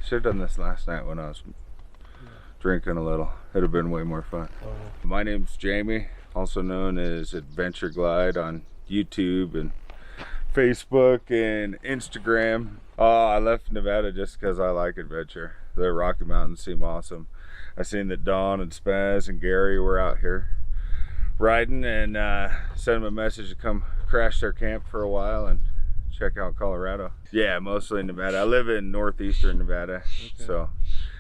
Should have done this last night when I was drinking a little. It'd have been way more fun. My name's Jamie, also known as Adventure Glide on YouTube and Facebook and Instagram. I left Nevada just because I like adventure. The Rocky Mountains seem awesome. I seen that Dawn and Spaz and Gary were out here riding, and sent them a message to come crash their camp for a while and check out Colorado. Yeah, mostly Nevada. I live in northeastern Nevada, so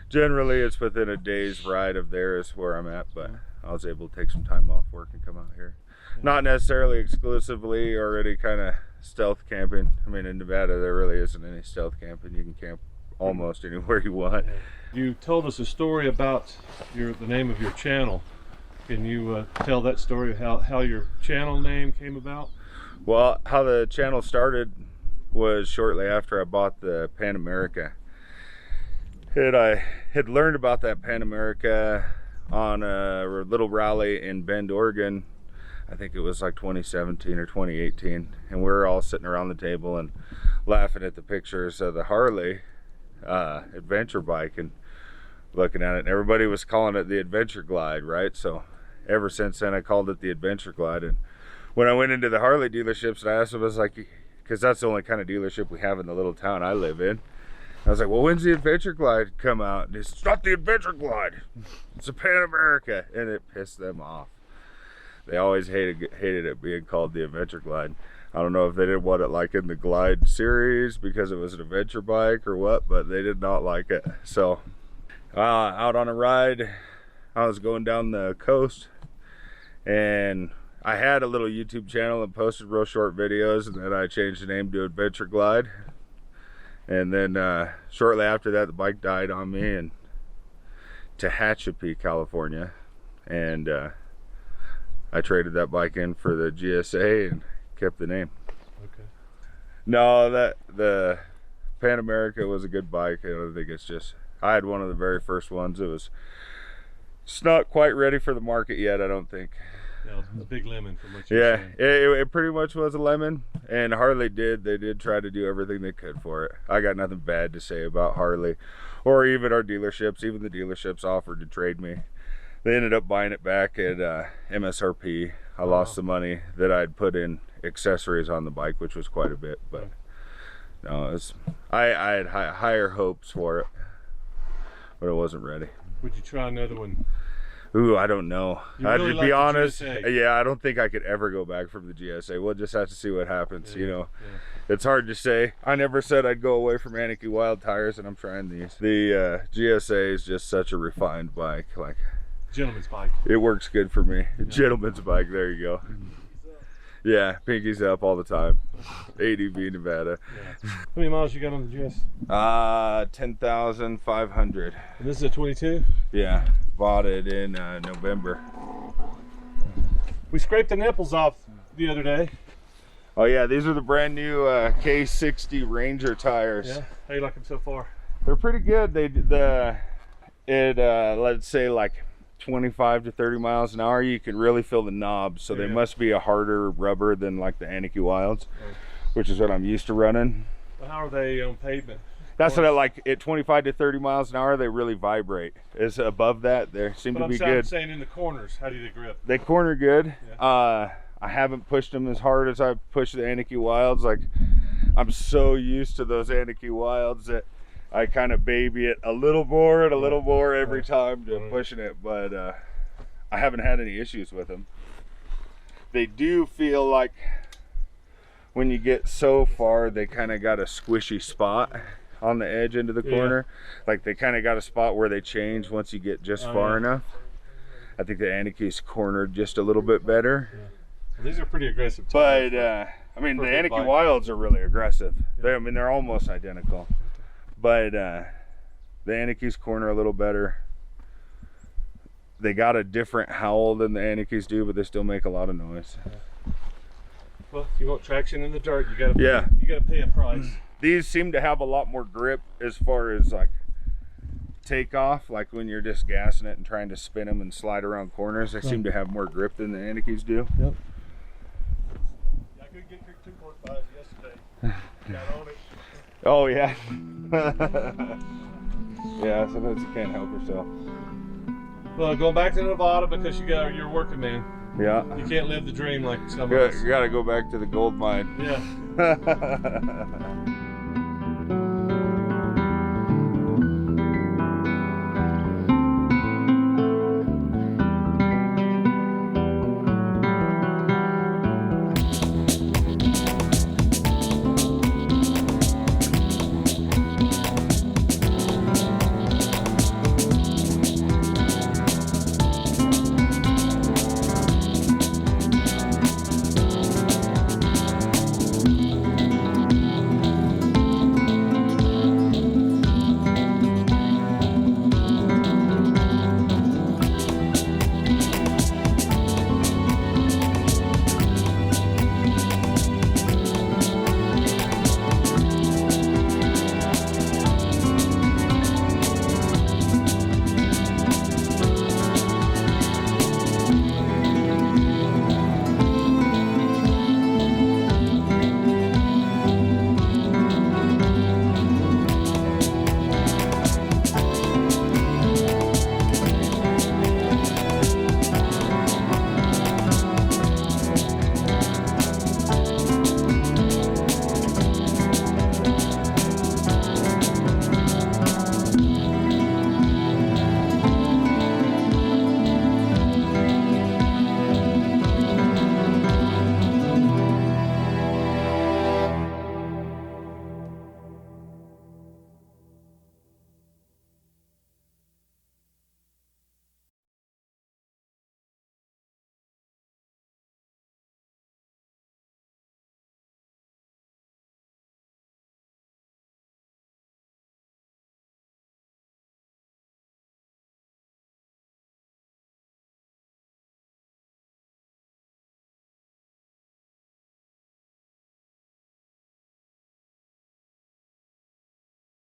generally it's within a day's ride of there is where I'm at, but I was able to take some time off work and come out here. Not necessarily exclusively or any kind of stealth camping. I mean, in Nevada there really isn't any stealth camping. You can camp almost anywhere you want. You told us a story about the name of your channel. Can you tell that story, how your channel name came about? Well, how the channel started was shortly after I bought the Pan America. And I had learned about that Pan America on a little rally in Bend, Oregon. I think it was like 2017 or 2018. And we were all sitting around the table and laughing at the pictures of the Harley adventure bike and looking at it. And everybody was calling it the Adventure Glide, right? So ever since then I called it the Adventure Glide. And when I went into the Harley dealerships and I asked them, I was like, because that's the only kind of dealership we have in the little town I live in. I was like, well, when's the Adventure Glide come out? And it's not the Adventure Glide, it's a Pan America. And it pissed them off. They always hated it being called the Adventure Glide. I don't know if they didn't want it like in the Glide series because it was an adventure bike or what, but they did not like it. So out on a ride, I was going down the coast, and I had a little YouTube channel and posted real short videos, and then I changed the name to Adventure Glide. And then shortly after that, the bike died on me in Tehachapi, California. And I traded that bike in for the GSA and kept the name. Okay. No, the Pan America was a good bike. I don't think it's just, I had one of the very first ones. It's not quite ready for the market yet, I don't think. Yeah, it's a big lemon from what you're saying. It pretty much was a lemon, and Harley they did try to do everything they could for it. I got nothing bad to say about Harley or even our dealerships. Even the dealerships offered to trade me. They ended up buying it back at MSRP. I lost the money that I'd put in accessories on the bike, which was quite a bit, but no, I had higher hopes for it, but it wasn't ready. Would you try another one? Ooh, I don't know. Really to be honest, GSA. yeah, I don't think I could ever go back from the GSA. We'll just have to see what happens, you know. Yeah. It's hard to say. I never said I'd go away from Anarchy Wild tires, and I'm trying these. The GSA is just such a refined bike. Like, gentleman's bike. It works good for me. Yeah. Gentleman's bike, there you go. Yeah, pinkies up all the time. ADV Nevada. Yeah. How many miles you got on the GS? 10,500. And this is a 22? Yeah, bought it in November. We scraped the nipples off the other day. Oh yeah, these are the brand new K60 Ranger tires. Yeah, how you like them so far? They're pretty good. Let's say like 25 to 30 miles an hour, you can really feel the knobs, so they must be a harder rubber than like the Anarchy Wilds, which is what I'm used to running. Well, how are they on pavement? That's what I like. At 25 to 30 miles an hour, they really vibrate. As above that, they seem to be good. I'm saying in the corners, how do they grip? They corner good. Yeah. I haven't pushed them as hard as I pushed the Anarchy Wilds. Like, I'm so used to those Anarchy Wilds that I kind of baby it a little more and a little more every time to pushing it, but I haven't had any issues with them. They do feel like when you get so far, they kind of got a squishy spot on the edge into the corner. Like they kind of got a spot where they change once you get just far enough. I think the Anarchy's cornered just a little bit better. Yeah. Well, these are pretty aggressive tires. But I mean, the Anarchy Wilds are really aggressive. I mean, they're almost identical. But the Anarchy's corner a little better. They got a different howl than the Anarchy's do, but they still make a lot of noise. Well, if you want traction in the dirt, you gotta pay a price. These seem to have a lot more grip as far as like takeoff, like when you're just gassing it and trying to spin them and slide around corners. They seem to have more grip than the Anarchy's do. Yep. I couldn't get your 2.5 yesterday. Got on it. Oh yeah. Yeah, sometimes you can't help yourself. Well, going back to Nevada because you're a working man. Yeah. You can't live the dream like some of You us. gotta go back to the gold mine. Yeah.